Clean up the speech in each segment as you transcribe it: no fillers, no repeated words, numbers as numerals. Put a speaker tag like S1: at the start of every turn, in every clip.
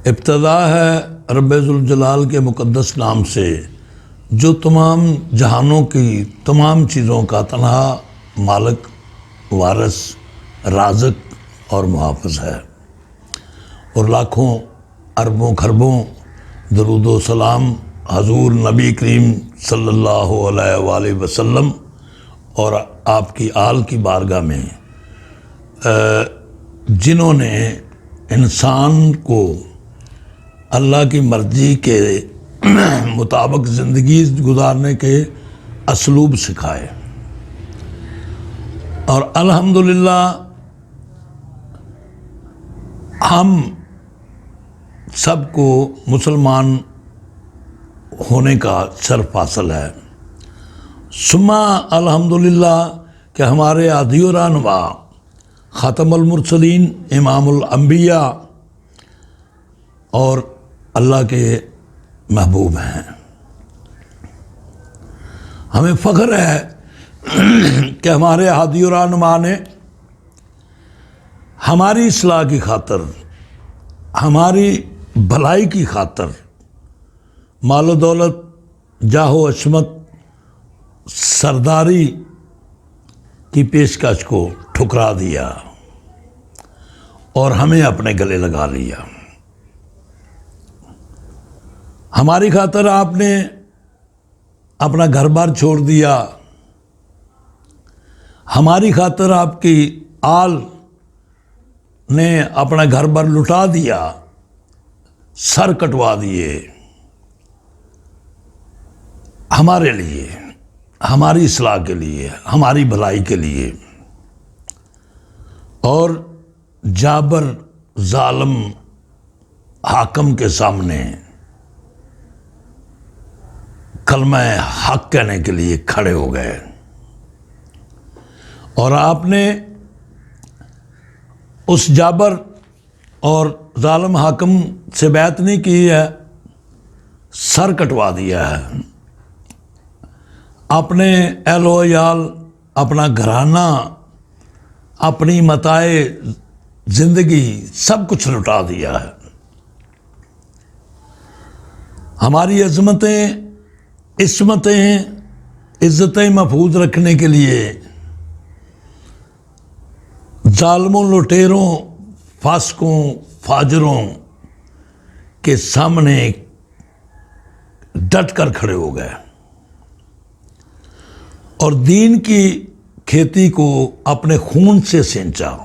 S1: ابتدا ہے رب ذوالجلال کے مقدس نام سے جو تمام جہانوں کی تمام چیزوں کا تنہا مالک، وارث، رازق اور محافظ ہے، اور لاکھوں اربوں خربوں درود و سلام حضور نبی کریم صلی اللہ علیہ وآلہ وسلم اور آپ کی آل کی بارگاہ میں جنہوں نے انسان کو اللہ کی مرضی کے مطابق زندگی گزارنے کے اسلوب سکھائے، اور الحمدللہ ہم سب کو مسلمان ہونے کا شرف حاصل ہے۔ ثم الحمدللہ کہ ہمارے ہادی و رہنما خاتم المرسلین، امام الانبیاء اور اللہ کے محبوب ہیں۔ ہمیں فخر ہے کہ ہمارے ہادی و رہنما نے ہماری اصلاح کی خاطر، ہماری بھلائی کی خاطر مال و دولت، جاہ و عظمت، سرداری کی پیشکش کو ٹھکرا دیا اور ہمیں اپنے گلے لگا لیا۔ ہماری خاطر آپ نے اپنا گھر بار چھوڑ دیا، ہماری خاطر آپ کی آل نے اپنا گھر بار لٹا دیا، سر کٹوا دیے، ہمارے لیے، ہماری اصلاح کے لیے، ہماری بھلائی کے لیے، اور جابر ظالم حاکم کے سامنے کلمہ حق کہنے کے لیے کھڑے ہو گئے، اور آپ نے اس جابر اور ظالم حاکم سے بیعت نہیں کی ہے، سر کٹوا دیا ہے، اپنے اہل و عیال، اپنا گھرانہ، اپنی متاع زندگی سب کچھ لٹا دیا ہے۔ ہماری عظمتیں، عصمتیں، عزتیں محفوظ رکھنے کے لیے ظالموں، لٹیروں، فاسقوں، فاجروں کے سامنے ڈٹ کر کھڑے ہو گئے، اور دین کی کھیتی کو اپنے خون سے سینچا،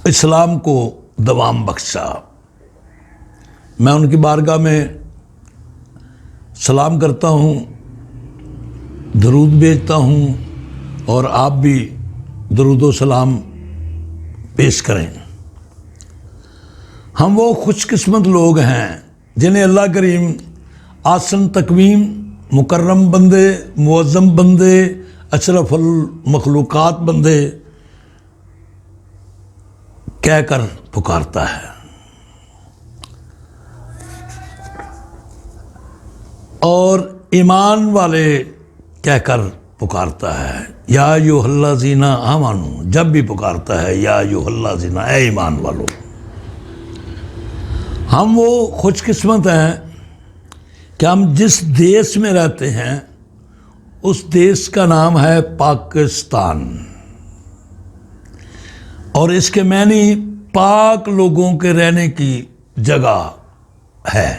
S1: اسلام کو دوام بخشا۔ میں ان کی بارگاہ میں سلام کرتا ہوں، درود بھیجتا ہوں، اور آپ بھی درود و سلام پیش کریں۔ ہم وہ خوش قسمت لوگ ہیں جنہیں اللہ کریم آسن تقویم، مکرم بندے، معظم بندے، اشرف المخلوقات بندے کہہ کر پکارتا ہے، اور ایمان والے کہہ کر پکارتا ہے، یا ایھا الذین آمنوا، جب بھی پکارتا ہے یا ایھا الذین، اے ایمان والو۔ ہم وہ خوش قسمت ہیں کہ ہم جس دیش میں رہتے ہیں اس دیش کا نام ہے پاکستان، اور اس کے معنی پاک لوگوں کے رہنے کی جگہ ہے۔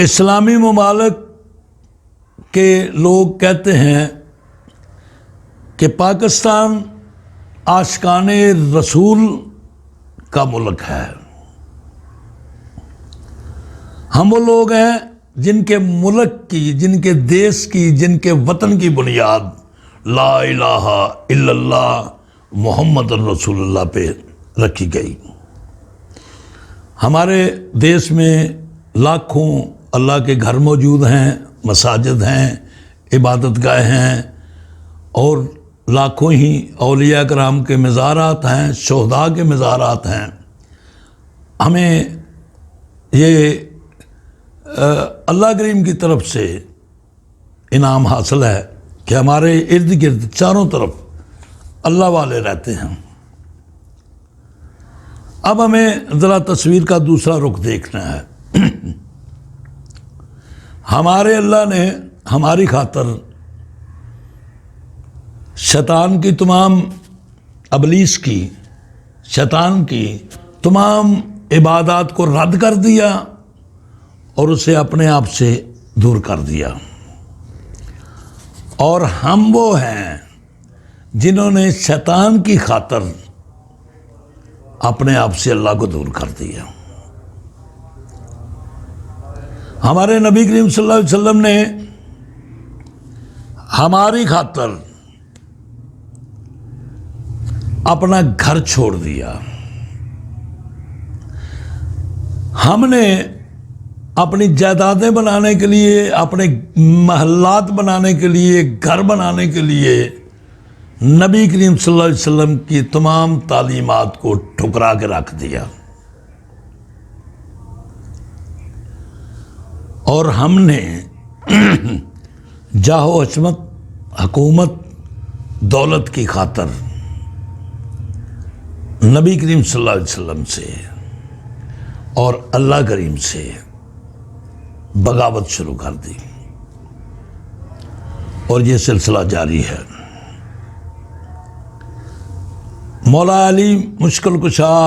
S1: اسلامی ممالک کے لوگ کہتے ہیں کہ پاکستان عاشقان رسول کا ملک ہے۔ ہم وہ لوگ ہیں جن کے ملک کی، جن کے دیش کی، جن کے وطن کی بنیاد لا الہ الا اللہ محمد رسول اللہ پہ رکھی گئی۔ ہمارے دیش میں لاکھوں اللہ کے گھر موجود ہیں، مساجد ہیں، عبادت گاہیں ہیں، اور لاکھوں ہی اولیاء کرام کے مزارات ہیں، شہداء کے مزارات ہیں۔ ہمیں یہ اللہ کریم کی طرف سے انعام حاصل ہے کہ ہمارے ارد گرد چاروں طرف اللہ والے رہتے ہیں۔ اب ہمیں ذرا تصویر کا دوسرا رخ دیکھنا ہے۔ ہمارے اللہ نے ہماری خاطر شیطان کی تمام ابلیس کی، شیطان کی تمام عبادات کو رد کر دیا اور اسے اپنے آپ سے دور کر دیا، اور ہم وہ ہیں جنہوں نے شیطان کی خاطر اپنے آپ سے اللہ کو دور کر دیا۔ ہمارے نبی کریم صلی اللہ علیہ وسلم نے ہماری خاطر اپنا گھر چھوڑ دیا۔ ہم نے اپنی جائیدادیں بنانے کے لیے، اپنے محلات بنانے کے لیے، گھر بنانے کے لیے نبی کریم صلی اللہ علیہ وسلم کی تمام تعلیمات کو ٹھکرا کے رکھ دیا، اور ہم نے جاہ و عظمت، حکومت، دولت کی خاطر نبی کریم صلی اللہ علیہ وسلم سے اور اللہ کریم سے بغاوت شروع کر دی، اور یہ سلسلہ جاری ہے۔ مولا علی مشکل کشا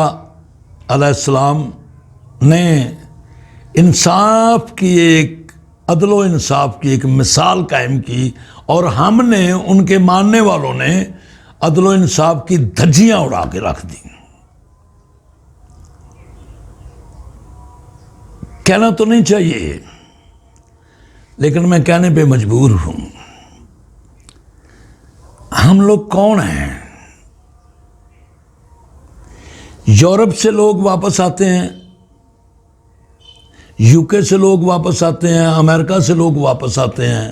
S1: علیہ السلام نے انصاف کی، ایک عدل و انصاف کی ایک مثال قائم کی، اور ہم نے، ان کے ماننے والوں نے عدل و انصاف کی دھجیاں اڑا کے رکھ دی۔ کہنا تو نہیں چاہیے، لیکن میں کہنے پہ مجبور ہوں۔ ہم لوگ کون ہیں؟ یورپ سے لوگ واپس آتے ہیں، یو کے سے لوگ واپس آتے ہیں، امریکہ سے لوگ واپس آتے ہیں۔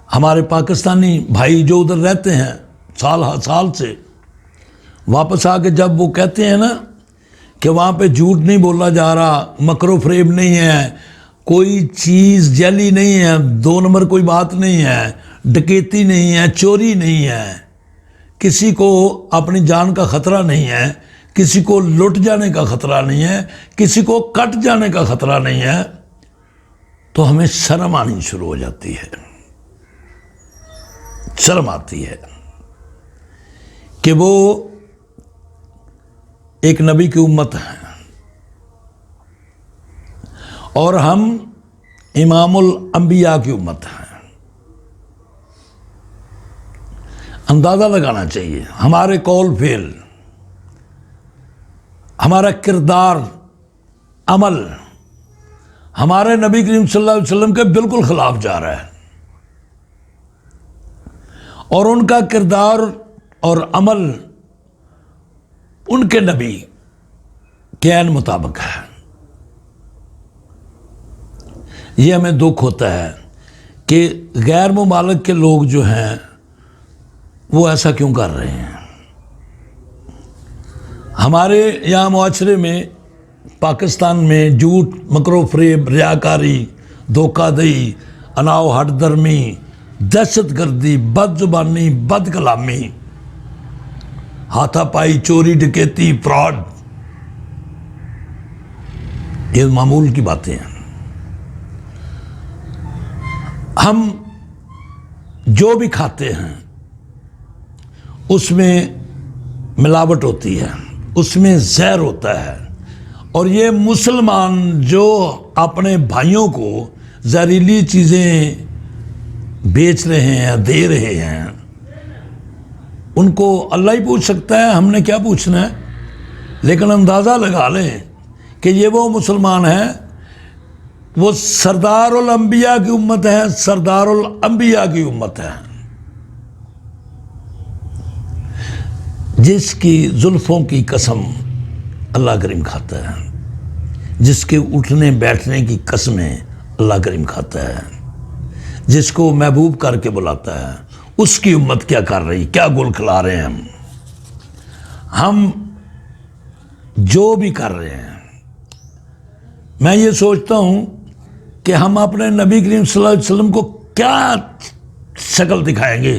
S1: ہمارے پاکستانی بھائی جو ادھر رہتے ہیں سال ہر سال سے، واپس آ کے جب وہ کہتے ہیں نا کہ وہاں پہ جھوٹ نہیں بولا جا رہا، مکر و فریب نہیں ہے، کوئی چیز جعلی نہیں ہے، 2 نمبر کوئی بات نہیں ہے، ڈکیتی نہیں ہے، چوری نہیں ہے، کسی کو اپنی جان کا خطرہ نہیں ہے، کسی کو لٹ جانے کا خطرہ نہیں ہے، کسی کو کٹ جانے کا خطرہ نہیں ہے، تو ہمیں شرم آنی شروع ہو جاتی ہے۔ شرم آتی ہے کہ وہ ایک نبی کی امت ہے اور ہم امام الانبیاء کی امت ہیں۔ اندازہ لگانا چاہیے ہمارے قول فعل، ہمارا کردار، عمل ہمارے نبی کریم صلی اللہ علیہ وسلم کے بالکل خلاف جا رہا ہے، اور ان کا کردار اور عمل ان کے نبی کے عین مطابق ہے۔ یہ ہمیں دکھ ہوتا ہے کہ غیر ممالک کے لوگ جو ہیں وہ ایسا کیوں کر رہے ہیں۔ ہمارے یہاں معاشرے میں، پاکستان میں جھوٹ، مکر و فریب، ریاکاری، دھوکہ دہی، اناؤ ہٹ درمی، دہشت گردی، بد زبانی، بد کلامی، ہاتھا پائی، چوری، ڈکیتی، فراڈ، یہ معمول کی باتیں ہیں۔ ہم جو بھی کھاتے ہیں اس میں ملاوٹ ہوتی ہے، اس میں زہر ہوتا ہے، اور یہ مسلمان جو اپنے بھائیوں کو زہریلی چیزیں بیچ رہے ہیں، دے رہے ہیں، ان کو اللہ ہی پوچھ سکتا ہے، ہم نے کیا پوچھنا ہے۔ لیکن اندازہ لگا لیں کہ یہ وہ مسلمان ہیں، وہ سردار الانبیاء کی امت ہے، سردار الانبیاء کی امت ہے، جس کی زلفوں کی قسم اللہ کریم کھاتا ہے، جس کے اٹھنے بیٹھنے کی قسمیں اللہ کریم کھاتا ہے، جس کو محبوب کر کے بلاتا ہے، اس کی امت کیا کر رہی، کیا گل کھلا رہے ہیں۔ ہم جو بھی کر رہے ہیں، میں یہ سوچتا ہوں کہ ہم اپنے نبی کریم صلی اللہ علیہ وسلم کو کیا شکل دکھائیں گے،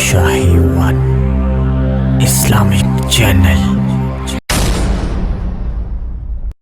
S2: Shahi One Islamic Channel।